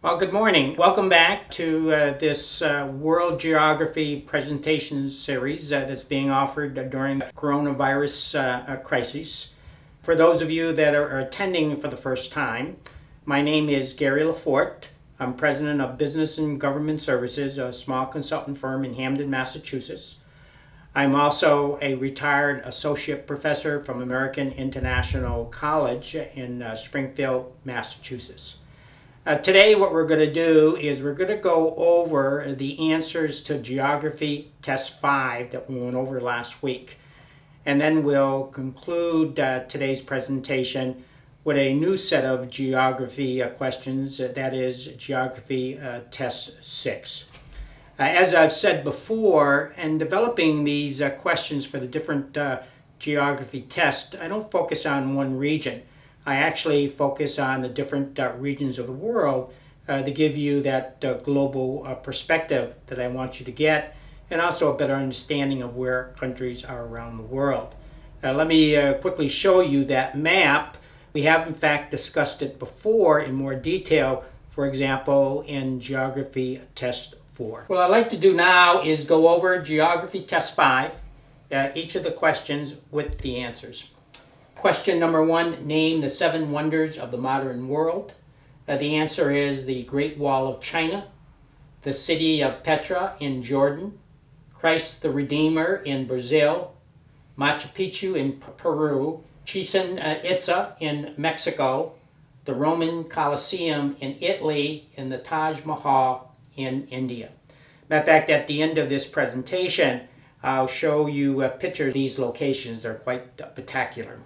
Well, good morning. Welcome back to this World Geography presentation series that's being offered during the coronavirus crisis. For those of you that are attending for the first time, my name is Gary LeFort. I'm president of Business and Government Services, a small consultant firm in Hamden, Massachusetts. I'm also a retired associate professor from American International College in Springfield, Massachusetts. Today what we're going to do is we're going to go over the answers to Geography Test 5 that we went over last week. And then we'll conclude today's presentation with a new set of geography questions, that is Geography Test 6. As I've said before, in developing these questions for the different geography tests, I don't focus on one region. I actually focus on the different regions of the world to give you that global perspective that I want you to get, and also a better understanding of where countries are around the world. Let me quickly show you that map. We have in fact discussed it before in more detail, for example, in Geography Test 4. What I'd like to do now is go over Geography Test 5, each of the questions with the answers. Question number 1, name the 7 wonders of the modern world. The answer is the Great Wall of China, the city of Petra in Jordan, Christ the Redeemer in Brazil, Machu Picchu in Peru, CHICHENITZA in Mexico, the Roman Colosseum in Italy, and the Taj Mahal in India. Matter of fact, at the end of this presentation, I'll show you pictures of these locations. They're quite spectacular.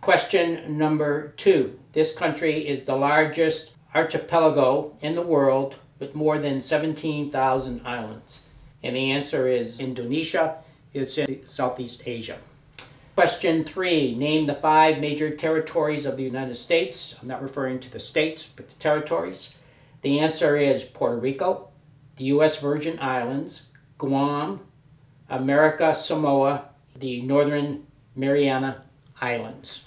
Question number 2. This country is the largest archipelago in the world with more than 17,000 islands. And the answer is Indonesia. It's in Southeast Asia. Question 3. Name the 5 major territories of the United States. I'm not referring to the states, but the territories. The answer is Puerto Rico, the U.S. Virgin Islands, Guam, America Samoa, the Northern Mariana Islands.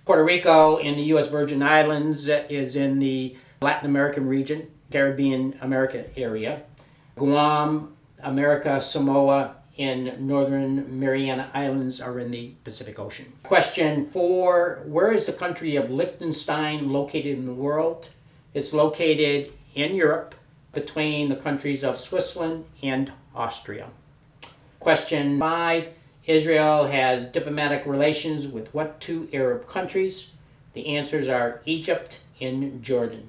Puerto Rico in the U.S. Virgin Islands is in the Latin American region, Caribbean America area. Guam, America, Samoa, and Northern Mariana Islands are in the Pacific Ocean. Question 4, where is the country of Liechtenstein located in the world? It's located in Europe between the countries of Switzerland and Austria. Question 5, Israel has diplomatic relations with what 2 Arab countries? The answers are Egypt and Jordan.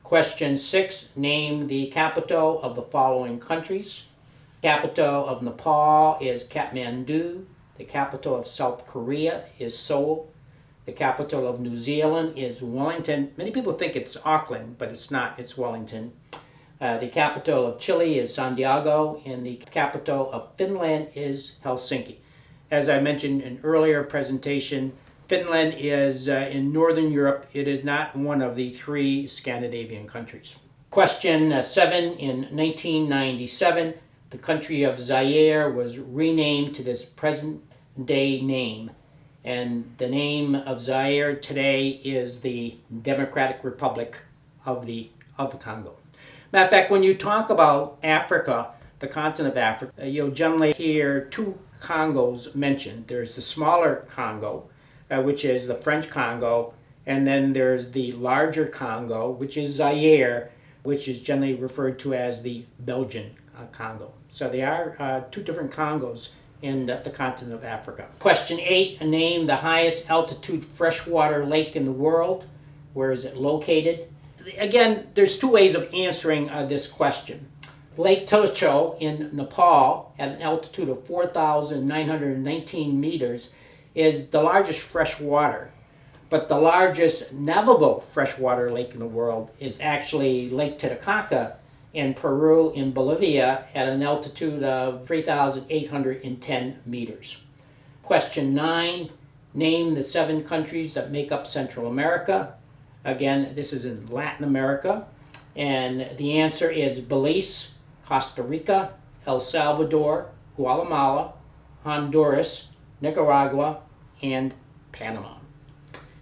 Question 6, name the capital of the following countries. Capital of Nepal is Kathmandu. The capital of South Korea is Seoul. The capital of New Zealand is Wellington. Many people think it's Auckland, but it's not. It's Wellington. The capital of Chile is Santiago, and the capital of Finland is Helsinki. As I mentioned in an earlier presentation, Finland is in Northern Europe. It is not one of the 3 Scandinavian countries. Question 7, in 1997, the country of Zaire was renamed to this present-day name. And the name of Zaire today is the Democratic Republic of the Congo. Matter of fact, when you talk about Africa, the continent of Africa, you'll generally hear 2 Congos mentioned. There's the smaller Congo, which is the French Congo, and then there's the larger Congo, which is Zaire, which is generally referred to as the Belgian Congo. So there are 2 different Congos in the continent of Africa. Question 8, name the highest altitude freshwater lake in the world. Where is it located? Again, there's 2 ways of answering this question. Lake TILICHO in Nepal, at an altitude of 4,919 meters, is the largest freshwater. But the largest navigable freshwater lake in the world is actually Lake Titicaca in Peru, in Bolivia, at an altitude of 3,810 meters. Question 9, name the 7 countries that make up Central America. Again, this is in Latin America, and the answer is Belize, Costa Rica, El Salvador, Guatemala, Honduras, Nicaragua, and Panama.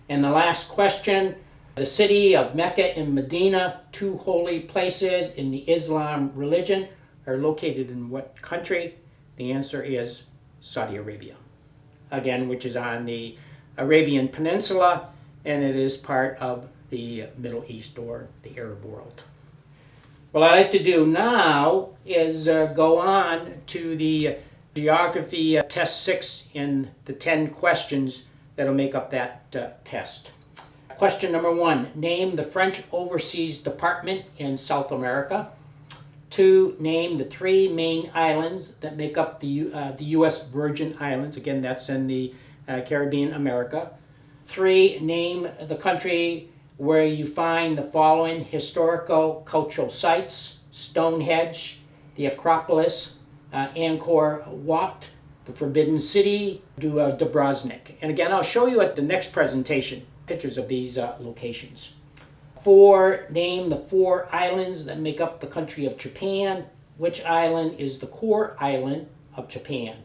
And the last question, The city of Mecca and Medina, two holy places in the Islam religion, are located in what country? The answer is Saudi Arabia. Again, which is on the Arabian Peninsula, and it is part of the Middle East or the Arab world. What I'd like to do now is go on to the Geography Test 6 in the 10 questions that'll make up that test. Question number 1, name the French Overseas Department in South America. 2, name the 3 main islands that make up the U.S. Virgin Islands. Again, that's in the Caribbean, America. 3, name the country where you find the following historical cultural sites: Stonehenge, the Acropolis, Angkor Wat, the Forbidden City, Dubrovnik. And again, I'll show you at the next presentation pictures of these locations. 4, name the 4 islands that make up the country of Japan. Which island is the core island of Japan?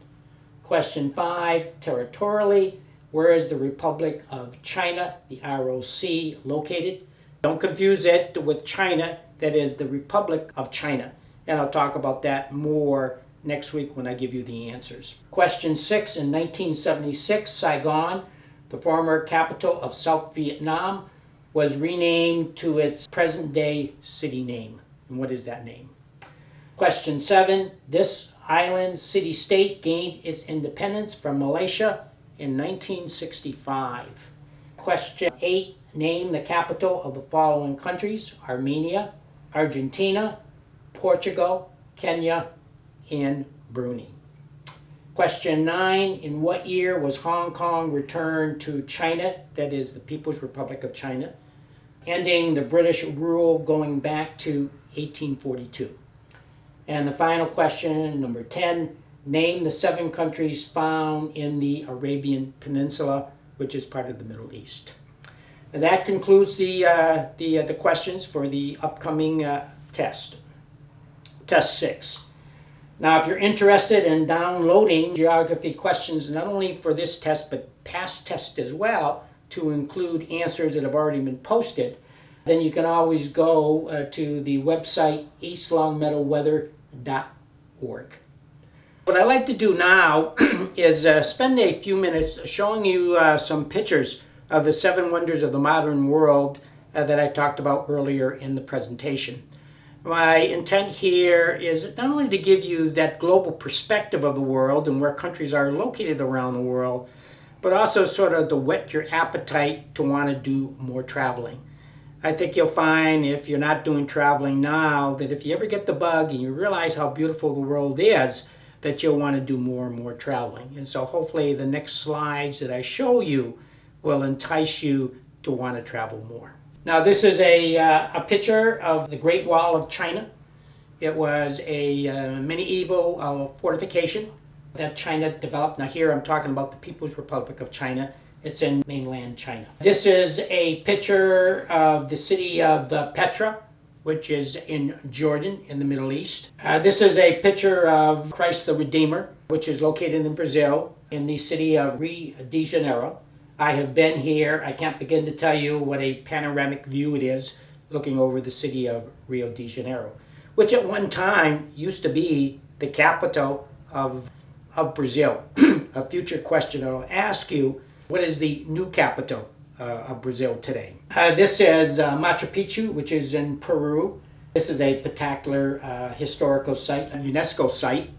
Question 5, territorially, where is the Republic of China, the ROC, located? Don't confuse it with China. That is the Republic of China. And I'll talk about that more next week when I give you the answers. Question 6, in 1976, Saigon, the former capital of South Vietnam, was renamed to its present-day city name. And what is that name? Question 7, this island city-state gained its independence from Malaysia in 1965. Question 8, name the capital of the following countries: Armenia, Argentina, Portugal, Kenya, and Brunei. Question 9, in what year was Hong Kong returned to China, that is the People's Republic of China, ending the British rule going back to 1842? And the final question, number 10, name the 7 countries found in the Arabian Peninsula, which is part of the Middle East. And that concludes the questions for the upcoming test. Test 6. Now, if you're interested in downloading geography questions, not only for this test, but past tests as well, to include answers that have already been posted, then you can always go to the website eastlongmeadowweather.org. What I'd like to do now is spend a few minutes showing you some pictures of the 7 wonders of the modern world that I talked about earlier in the presentation. My intent here is not only to give you that global perspective of the world and where countries are located around the world, but also sort of to whet your appetite to want to do more traveling. I think you'll find, if you're not doing traveling now, that if you ever get the bug and you realize how beautiful the world is, that you'll want to do more and more traveling. And so hopefully the next slides that I show you will entice you to want to travel more. Now, this is a picture of the Great Wall of China. It was a medieval fortification that China developed. Now here I'm talking about the People's Republic of China. It's in mainland China. This is a picture of the city of Petra, which is in Jordan in the Middle East. This is a picture of Christ the Redeemer, which is located in Brazil in the city of Rio de Janeiro. I have been here. I can't begin to tell you what a panoramic view it is looking over the city of Rio de Janeiro, which at one time used to be the capital of Brazil. A future question I'll ask you, what is the new capital of Brazil today? This is Machu Picchu, which is in Peru. This is a spectacular historical site, a UNESCO site.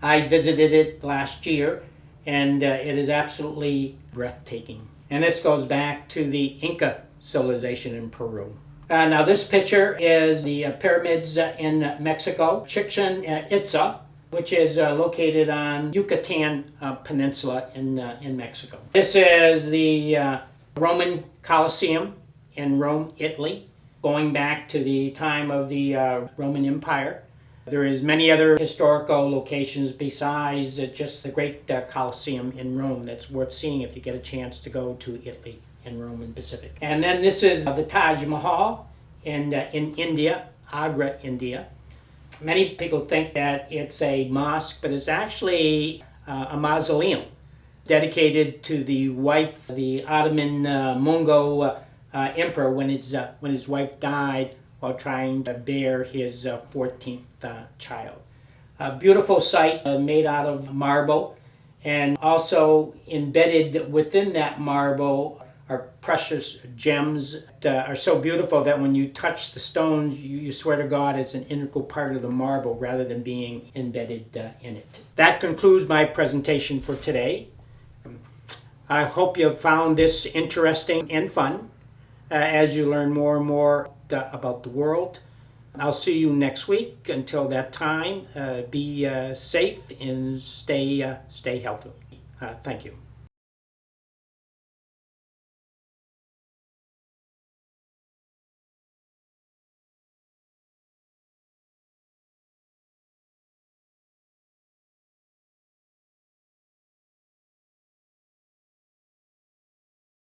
I visited it last year, and it is absolutely breathtaking. And this goes back to the Inca civilization in Peru. Now this picture is the pyramids in Mexico, Chichen Itza, which is located on Yucatan Peninsula in Mexico. This is the Roman Colosseum in Rome, Italy, going back to the time of the Roman Empire. There is many other historical locations besides just the great Colosseum in Rome that's worth seeing if you get a chance to go to Italy and Rome and Pacific. And then this is the Taj Mahal in India, Agra, India. Many people think that it's a mosque, but it's actually a mausoleum dedicated to the wife of the Ottoman Mongol emperor when his wife died while trying to bear his 14th child. A beautiful site made out of marble, and also embedded within that marble are precious gems that are so beautiful that when you touch the stones, you swear to God it's an integral part of the marble rather than being embedded in it. That concludes my presentation for today. I hope you found this interesting and fun as you learn more and more about the world. I'll see you next week. Until that time, be safe and stay healthy. Thank you.